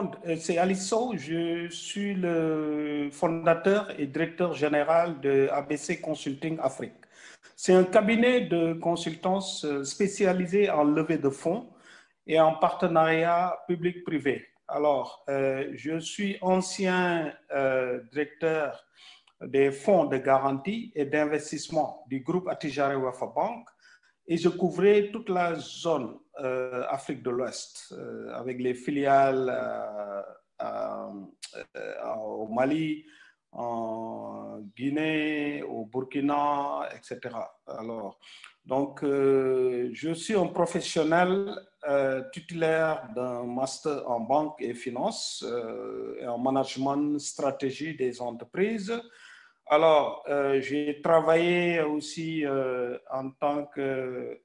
monde, c'est Ali Sow. Je suis le fondateur et directeur général de ABC Consulting Afrique. C'est un cabinet de consultance spécialisé en levée de fonds et en partenariat public-privé. Alors, je suis ancien directeur des fonds de garantie et d'investissement du groupe Attijari Wafa Bank et je couvrais toute la zone Afrique de l'Ouest avec les filiales au Mali, en Guinée, au Burkina, etc. Alors, donc, je suis un professionnel titulaire d'un master en banque et finance et en management stratégie des entreprises. Alors, j'ai travaillé aussi en tant que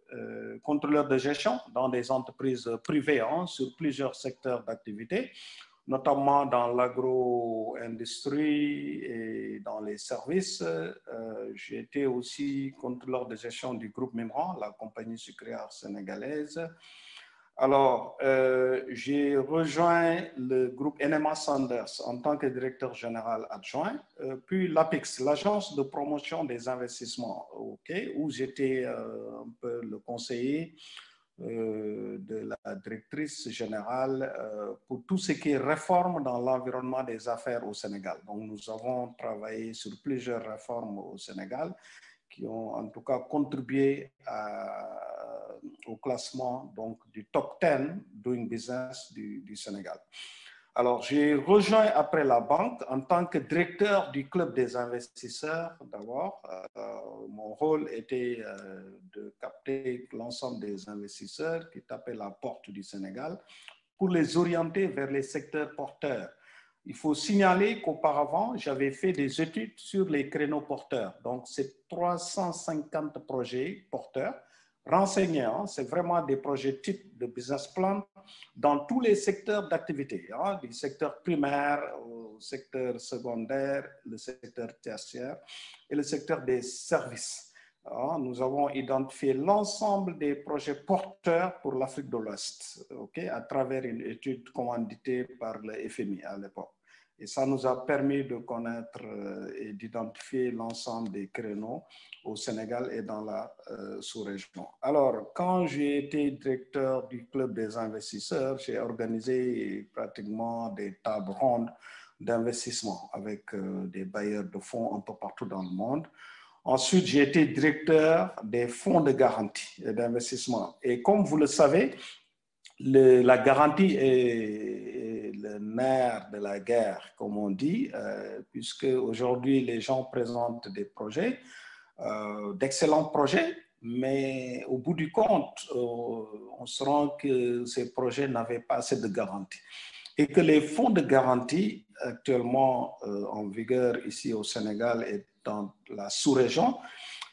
contrôleur de gestion dans des entreprises privées sur plusieurs secteurs d'activité, notamment dans l'agro-industrie et dans les services. J'ai été aussi contrôleur de gestion du groupe Mimran, la compagnie sucrière sénégalaise. Alors, j'ai rejoint le groupe NMA Sanders en tant que directeur général adjoint, puis l'APIX, l'agence de promotion des investissements, où j'étais un peu le conseiller de la directrice générale pour tout ce qui est réforme dans l'environnement des affaires au Sénégal. Donc, nous avons travaillé sur plusieurs réformes au Sénégal qui ont en tout cas contribué au classement donc, du top 10 Doing Business du Sénégal. Alors, j'ai rejoint après la banque en tant que directeur du club des investisseurs d'abord. Mon rôle était de capter l'ensemble des investisseurs qui tapaient la porte du Sénégal pour les orienter vers les secteurs porteurs. Il faut signaler qu'auparavant, j'avais fait des études sur les créneaux porteurs. Donc, c'est 350 projets porteurs renseignés. C'est vraiment des projets type de business plan dans tous les secteurs d'activité, du secteur primaire au secteur secondaire, le secteur tertiaire et le secteur des services. Nous avons identifié l'ensemble des projets porteurs pour l'Afrique de l'Ouest, à travers une étude commanditée par le FMI à l'époque. Et ça nous a permis de connaître et d'identifier l'ensemble des créneaux au Sénégal et dans la sous-région. Alors, quand j'ai été directeur du club des investisseurs, j'ai organisé pratiquement des tables rondes d'investissement avec des bailleurs de fonds un peu partout dans le monde. Ensuite, j'ai été directeur des fonds de garantie et d'investissement. Et comme vous le savez, la garantie est le nerf de la guerre, comme on dit, puisque aujourd'hui, les gens présentent des projets, d'excellents projets, mais au bout du compte, on se rend que ces projets n'avaient pas assez de garantie. Et que les fonds de garantie actuellement en vigueur ici au Sénégal et dans la sous-région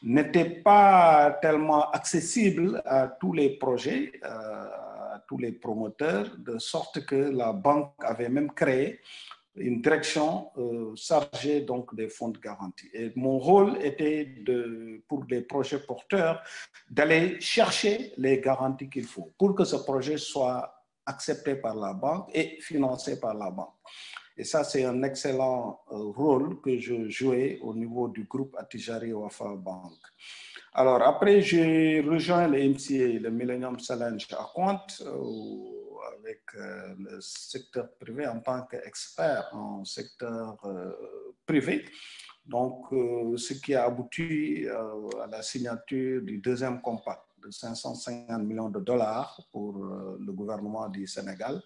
n'étaient pas tellement accessibles à tous les projets, à tous les promoteurs, de sorte que la banque avait même créé une direction chargée donc des fonds de garantie. Et mon rôle était, pour les projets porteurs, d'aller chercher les garanties qu'il faut pour que ce projet soit accepté par la banque et financé par la banque. Et ça, c'est un excellent rôle que je jouais au niveau du groupe Attijari Wafa Bank. Alors, après, j'ai rejoint le MCA, le Millennium Challenge à Quant, avec le secteur privé en tant qu'expert en secteur privé. Donc, ce qui a abouti à la signature du deuxième compact de 550 millions de dollars pour le gouvernement du Sénégal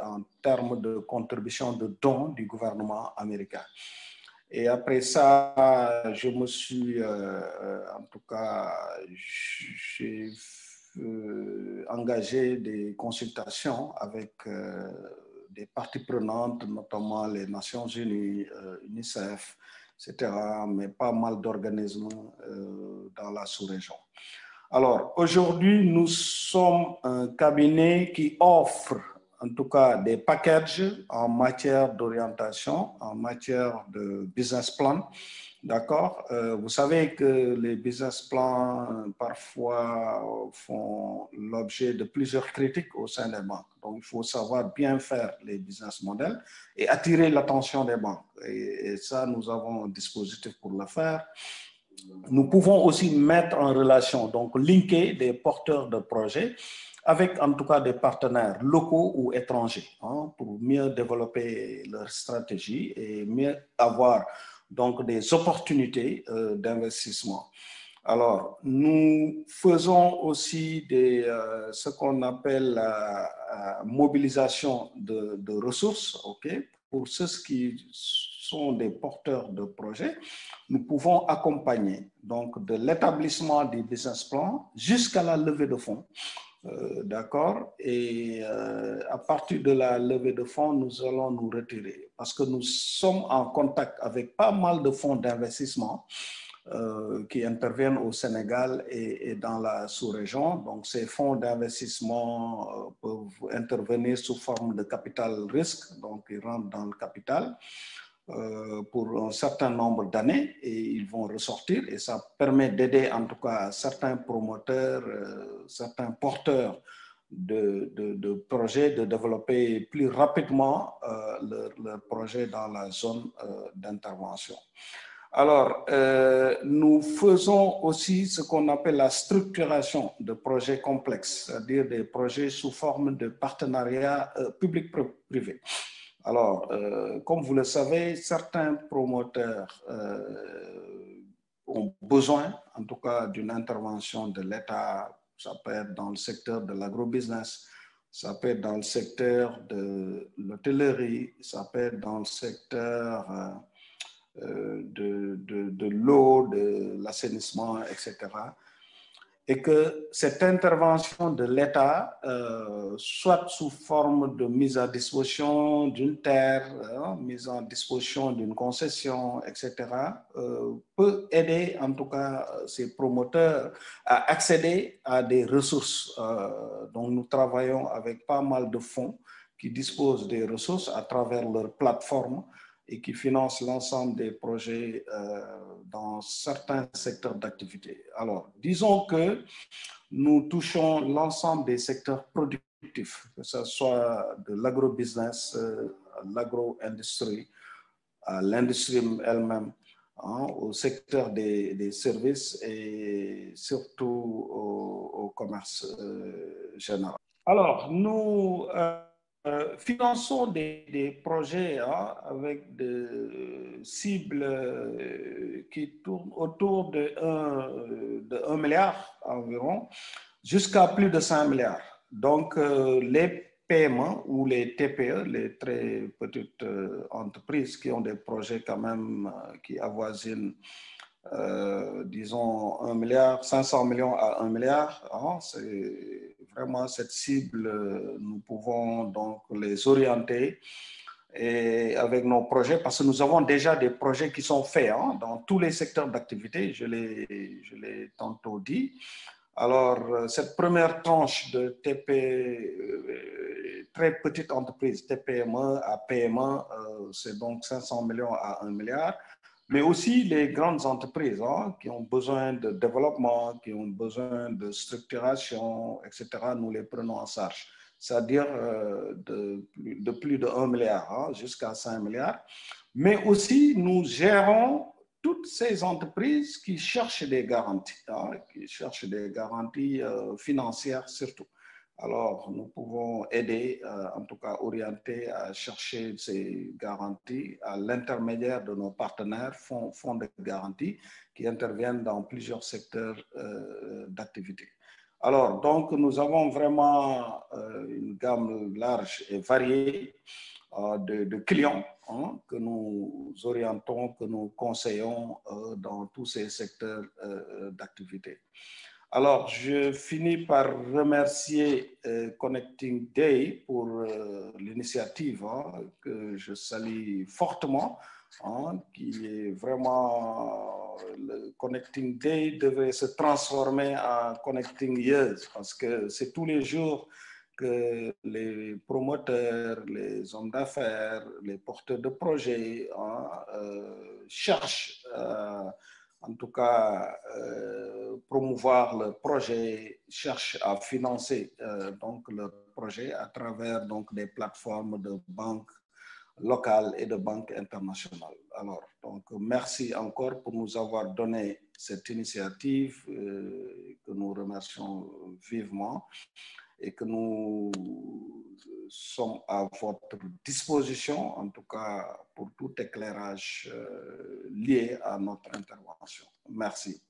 en termes de contribution de dons du gouvernement américain. Et après ça, je me suis, en tout cas, j'ai engagé des consultations avec des parties prenantes, notamment les Nations Unies, UNICEF, etc., mais pas mal d'organismes dans la sous-région. Alors, aujourd'hui, nous sommes un cabinet qui offre en tout cas des packages en matière d'orientation, en matière de business plan, D'accord. Vous savez que les business plans parfois font l'objet de plusieurs critiques au sein des banques. Donc, il faut savoir bien faire les business models et attirer l'attention des banques. Et ça, nous avons un dispositif pour le faire. Nous pouvons aussi mettre en relation, donc linker des porteurs de projets avec en tout cas des partenaires locaux ou étrangers pour mieux développer leur stratégie et mieux avoir donc des opportunités d'investissement. Alors, nous faisons aussi ce qu'on appelle la mobilisation de ressources, pour ceux qui sont des porteurs de projets. Nous pouvons accompagner donc de l'établissement des business plans jusqu'à la levée de fonds. D'accord. Et à partir de la levée de fonds, nous allons nous retirer parce que nous sommes en contact avec pas mal de fonds d'investissement qui interviennent au Sénégal et dans la sous-région. Donc, ces fonds d'investissement peuvent intervenir sous forme de capital risque, donc ils rentrent dans le capital pour un certain nombre d'années et ils vont ressortir et ça permet d'aider en tout cas certains promoteurs, certains porteurs de projets de développer plus rapidement leur projet dans la zone d'intervention. Alors, nous faisons aussi ce qu'on appelle la structuration de projets complexes, c'est-à-dire des projets sous forme de partenariat public-privé. Alors, comme vous le savez, certains promoteurs ont besoin, en tout cas, d'une intervention de l'État. Ça peut être dans le secteur de l'agrobusiness, ça peut être dans le secteur de l'hôtellerie, ça peut être dans le secteur de l'eau, de l'assainissement, etc. Et que cette intervention de l'État, soit sous forme de mise à disposition d'une terre, mise à disposition d'une concession, etc., peut aider en tout cas ces promoteurs à accéder à des ressources. Donc nous travaillons avec pas mal de fonds qui disposent des ressources à travers leur plateforme et qui financent l'ensemble des projets dans certains secteurs d'activité. Alors, disons que nous touchons l'ensemble des secteurs productifs, que ce soit de l'agrobusiness, à l'agro-industrie, à l'industrie elle-même, au secteur des services et surtout au commerce général. Alors, nous finançons des projets avec des cibles qui tournent autour de 1 milliard environ, jusqu'à plus de 5 milliards. Donc, les PME ou les TPE, les très petites entreprises qui ont des projets quand même qui avoisinent disons 1 milliard, 500 millions à 1 milliard. C'est vraiment cette cible, nous pouvons donc les orienter et avec nos projets, parce que nous avons déjà des projets qui sont faits dans tous les secteurs d'activité, je l'ai tantôt dit. Alors, cette première tranche de très petite entreprise, TPME à PME, c'est donc 500 millions à 1 milliard. Mais aussi les grandes entreprises qui ont besoin de développement, qui ont besoin de structuration, etc., nous les prenons en charge. C'est-à-dire de plus de 1 milliard jusqu'à 5 milliards. Mais aussi, nous gérons toutes ces entreprises qui cherchent des garanties, financières surtout. Alors, nous pouvons aider, en tout cas orienter à chercher ces garanties à l'intermédiaire de nos partenaires, fonds de garantie, qui interviennent dans plusieurs secteurs d'activité. Alors, donc, nous avons vraiment une gamme large et variée de clients que nous orientons, que nous conseillons dans tous ces secteurs d'activité. Alors, je finis par remercier Connecting Day pour l'initiative que je salue fortement, qui est vraiment, le Connecting Day devrait se transformer en Connecting Years parce que c'est tous les jours que les promoteurs, les hommes d'affaires, les porteurs de projets hein, cherchent en tout cas promouvoir le projet, cherchent à financer donc le projet à travers donc des plateformes de banques locales et de banques internationales. Alors, donc, merci encore pour nous avoir donné cette initiative que nous remercions vivement et que nous sommes à votre disposition, en tout cas pour tout éclairage lié à notre intervention. Merci.